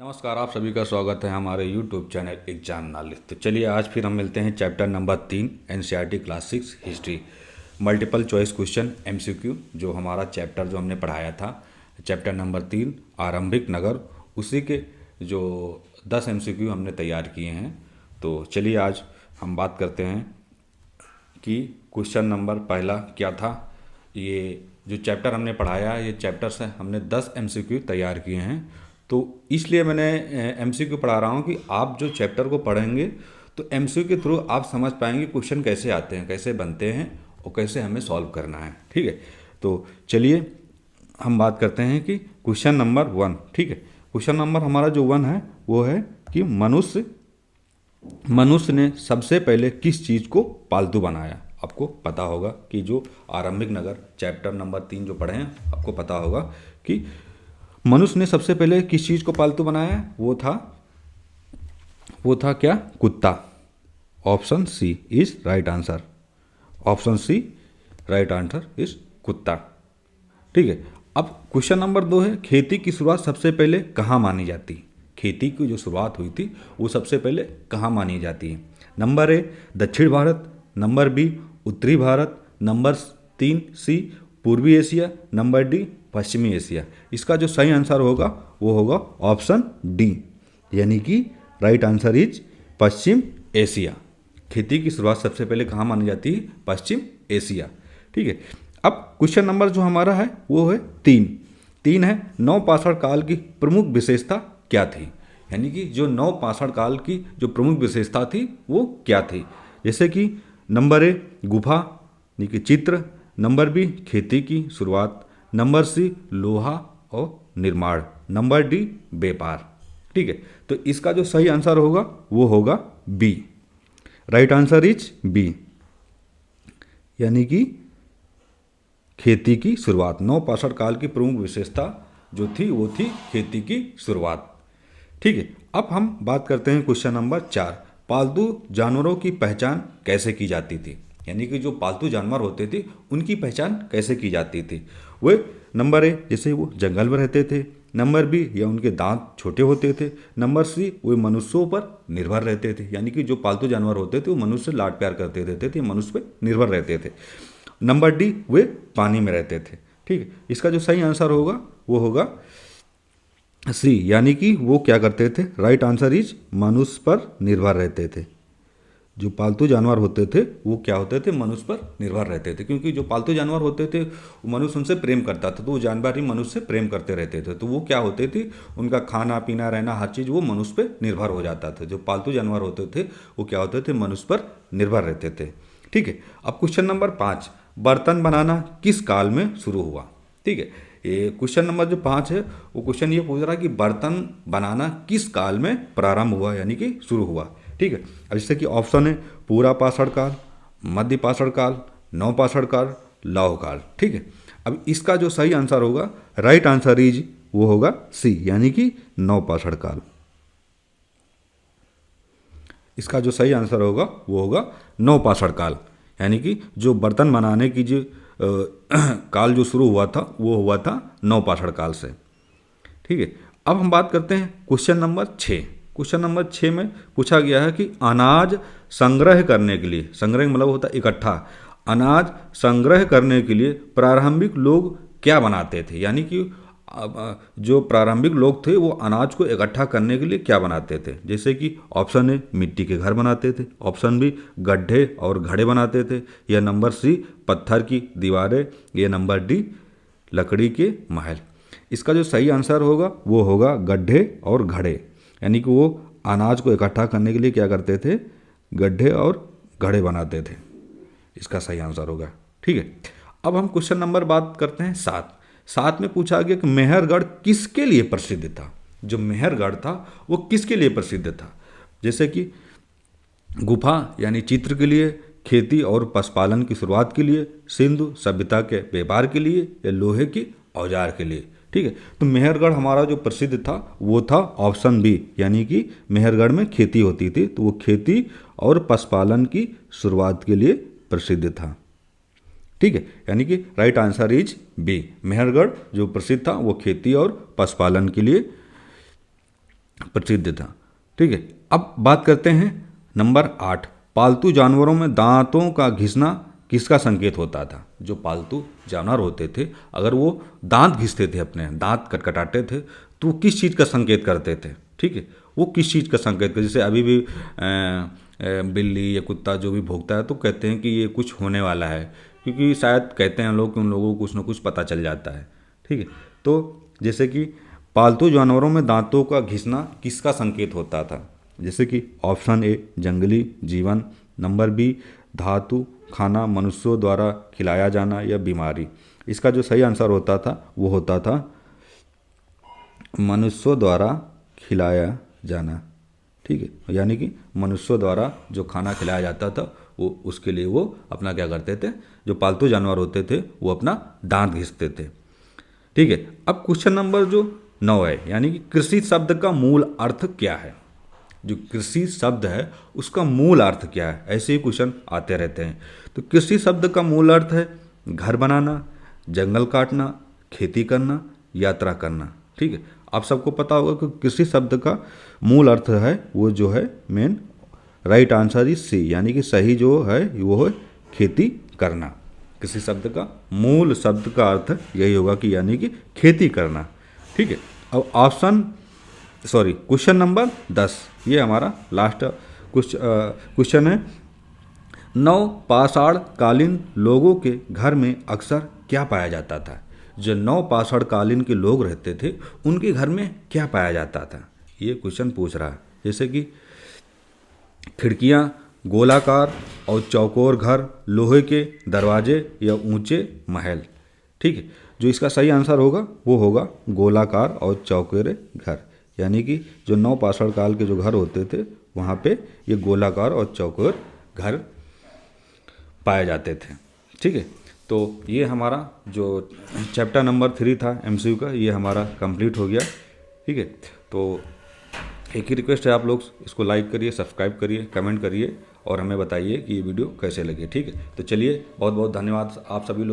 नमस्कार, आप सभी का स्वागत है हमारे YouTube चैनल एग्जाम नॉलेज। तो चलिए आज फिर हम मिलते हैं chapter number 3 NCERT class 6 history multiple choice question MCQ. जो हमारा चैप्टर जो हमने पढ़ाया था चैप्टर नंबर 3 आरंभिक नगर, उसी के जो 10 एमसीक्यू हमने तैयार किए हैं। तो चलिए आज हम बात करते हैं कि क्वेश्चन नंबर पहला क्या था। ये जो चैप्टर हमने पढ़ाया, ये चैप्टर से हमने 10 एमसीक्यू तैयार किए हैं। तो इसलिए मैंने एमसीक्यू पढ़ा रहा हूँ कि आप जो चैप्टर को पढ़ेंगे तो एमसीक्यू के थ्रू आप समझ पाएंगे क्वेश्चन कैसे आते हैं, कैसे बनते हैं और कैसे हमें सॉल्व करना है। ठीक है, तो चलिए हम बात करते हैं कि क्वेश्चन नंबर 1। ठीक है, क्वेश्चन नंबर हमारा जो 1 है वो है कि मनुष्य ने सबसे पहले किस चीज़ को पालतू बनाया। आपको पता होगा कि जो आरंभिक नगर चैप्टर नंबर 3 जो पढ़े हैं, आपको पता होगा कि मनुष्य ने सबसे पहले किस चीज़ को पालतू बनाया। वो था क्या? कुत्ता। Option C is right answer. Option C right answer is कुत्ता। ठीक है, अब क्वेश्चन नंबर 2 है खेती की शुरुआत सबसे पहले कहाँ मानी जाती। खेती की जो शुरुआत हुई थी वो सबसे पहले कहाँ मानी जाती है। नंबर ए दक्षिण भारत, नंबर बी उत्तरी भारत, नंबर 3 सी पूर्वी एशिया, नंबर डी पश्चिमी एशिया। इसका जो सही आंसर होगा वो होगा ऑप्शन डी, यानी कि right answer is Paschim Asia. खेती की शुरुआत सबसे पहले कहाँ मानी जाती है? पश्चिम एशिया। ठीक है, अब क्वेश्चन नंबर जो हमारा है वो है 3 है नवपाषाण काल की प्रमुख विशेषता क्या थी। यानी कि जो नवपाषाण काल की जो प्रमुख विशेषता थी वो क्या थी। जैसे कि नंबर ए गुफा यानी कि चित्र, नंबर बी खेती की शुरुआत, नंबर सी लोहा और निर्माण, नंबर डी व्यापार। ठीक है, तो इसका जो सही आंसर होगा वो होगा B. Right answer is B, यानी कि खेती की शुरुआत। नवपाषाण काल की प्रमुख विशेषता जो थी वो थी खेती की शुरुआत। ठीक है, अब हम बात करते हैं क्वेश्चन नंबर 4। पालतू जानवरों की पहचान कैसे की जाती थी। यानी कि जो पालतू जानवर होते थे उनकी पहचान कैसे की जाती थी। वे नंबर ए जैसे वो जंगल में रहते थे, नंबर बी या उनके दांत छोटे होते थे, नंबर सी वे मनुष्यों पर निर्भर रहते थे। यानी कि जो पालतू जानवर होते थे वो मनुष्य से लाड प्यार करते रहते थे, मनुष्य पर निर्भर रहते थे। नंबर डी वे पानी में रहते थे। ठीक है, इसका जो सही आंसर होगा वो होगा सी, यानी कि वो क्या करते थे। राइट आंसर इज मनुष्य पर निर्भर रहते थे। जो पालतू जानवर होते थे वो क्या होते थे? मनुष्य पर निर्भर रहते थे, क्योंकि जो पालतू जानवर होते थे वो मनुष्य उनसे प्रेम करता था, तो वो जानवर ही मनुष्य से प्रेम करते रहते थे। तो वो क्या होते थे, उनका खाना पीना रहना हर चीज़ वो मनुष्य पर निर्भर हो जाता था। जो पालतू जानवर होते थे वो क्या होते थे? मनुष्य पर निर्भर रहते थे। ठीक है, अब क्वेश्चन नंबर 5, बर्तन बनाना किस काल में शुरू हुआ। ठीक है, ये क्वेश्चन नंबर जो 5 है वो क्वेश्चन ये पूछ रहा है कि बर्तन बनाना किस काल में प्रारंभ हुआ, यानी कि शुरू हुआ। ठीक है, अब जैसे कि ऑप्शन है पूरा पाषाण काल, मध्य पाषाण काल, नवपाषाण काल, लौह काल। ठीक है, अब इसका जो सही आंसर होगा, राइट आंसर इज वो होगा सी, यानी कि नवपाषाण काल। इसका जो सही आंसर होगा वो होगा नवपाषाण काल, यानी कि जो बर्तन बनाने की जो काल जो शुरू हुआ था वो हुआ था नवपाषाण काल से। ठीक है, अब हम बात करते हैं क्वेश्चन नंबर 6। क्वेश्चन नंबर 6 में पूछा गया है कि अनाज संग्रह करने के लिए, संग्रह मतलब होता है इकट्ठा, अनाज संग्रह करने के लिए प्रारंभिक लोग क्या बनाते थे। यानी कि जो प्रारंभिक लोग थे वो अनाज को इकट्ठा करने के लिए क्या बनाते थे। जैसे कि ऑप्शन ए मिट्टी के घर बनाते थे, ऑप्शन बी गड्ढे और घड़े बनाते थे, या नंबर सी पत्थर की दीवारें, या नंबर डी लकड़ी के महल। इसका जो सही आंसर होगा वो होगा गड्ढे और घड़े, यानी कि वो अनाज को इकट्ठा करने के लिए क्या करते थे? गड्ढे और घड़े बनाते थे। इसका सही आंसर होगा। ठीक है, अब हम क्वेश्चन नंबर बात करते हैं 7 में पूछा गया कि मेहरगढ़ किसके लिए प्रसिद्ध था। जो मेहरगढ़ था वो किसके लिए प्रसिद्ध था। जैसे कि गुफा यानी चित्र के लिए, खेती और पशुपालन की शुरुआत के लिए, सिंधु सभ्यता के व्यापार के लिए, या लोहे की औजार के लिए। ठीक है, तो मेहरगढ़ हमारा जो प्रसिद्ध था वो था ऑप्शन बी, यानी कि मेहरगढ़ में खेती होती थी, तो वो खेती और पशुपालन की शुरुआत के लिए प्रसिद्ध था। ठीक है, यानी कि right answer is B, Mehrgarh जो प्रसिद्ध था वो खेती और पशुपालन के लिए प्रसिद्ध था। ठीक है, अब बात करते हैं नंबर 8, पालतू जानवरों में दांतों का घिसना किसका संकेत होता था? जो पालतू जानवर होते थे अगर वो दांत घिसते थे, अपने दांत कटकटाते थे, तो वो किस चीज़ का संकेत करते थे? ठीक है, वो किस चीज़ का संकेत कर, जैसे अभी भी बिल्ली या कुत्ता जो भी भौंकता है तो कहते हैं कि ये कुछ होने वाला है, क्योंकि शायद कहते हैं लोग कि उन लोगों को कुछ ना कुछ पता चल जाता है। ठीक है, तो जैसे कि पालतू जानवरों में दांतों का घिसना किसका संकेत होता था? जैसे कि ऑप्शन ए जंगली जीवन, नंबर बी धातु खाना मनुष्यों द्वारा खिलाया जाना, या बीमारी। इसका जो सही आंसर होता था वो होता था मनुष्यों द्वारा खिलाया जाना। ठीक है, यानी कि मनुष्यों द्वारा जो खाना खिलाया जाता था वो उसके लिए वो अपना क्या करते थे, जो पालतू जानवर होते थे वो अपना दांत घिसते थे। ठीक है, अब क्वेश्चन नंबर जो 9 है, यानी कि कृषि शब्द का मूल अर्थ क्या है? जो कृषि शब्द है उसका मूल अर्थ क्या है? ऐसे ही क्वेश्चन आते रहते हैं। तो कृषि शब्द का मूल अर्थ है घर बनाना, जंगल काटना, खेती करना, यात्रा करना। ठीक है, आप सबको पता होगा कि कृषि शब्द का मूल अर्थ है वो जो है main right answer is C, यानी कि सही जो है वो है खेती करना। कृषि शब्द का मूल शब्द का अर्थ यही होगा कि यानी कि खेती करना। ठीक है, अब क्वेश्चन नंबर 10, ये हमारा लास्ट क्वेश्चन है। नव पाषाण कालीन लोगों के घर में अक्सर क्या पाया जाता था? जो नव पाषाण कालीन के लोग रहते थे उनके घर में क्या पाया जाता था? ये क्वेश्चन पूछ रहा है। जैसे कि खिड़कियाँ, गोलाकार और चौकोर घर, लोहे के दरवाजे या ऊंचे महल। ठीक है, जो इसका सही आंसर होगा वो होगा गोलाकार और चौकोर घर, यानी कि जो नव पाषाण काल के जो घर होते थे वहाँ पे ये गोलाकार और चौकोर घर पाए जाते थे। ठीक है, तो ये हमारा जो चैप्टर नंबर 3 था एमसीक्यू का, ये हमारा कंप्लीट हो गया। ठीक है, तो एक ही रिक्वेस्ट है, आप लोग इसको लाइक करिए, सब्सक्राइब करिए, कमेंट करिए और हमें बताइए कि ये वीडियो कैसे लगे। ठीक है, तो चलिए, बहुत बहुत धन्यवाद आप सभी लोग।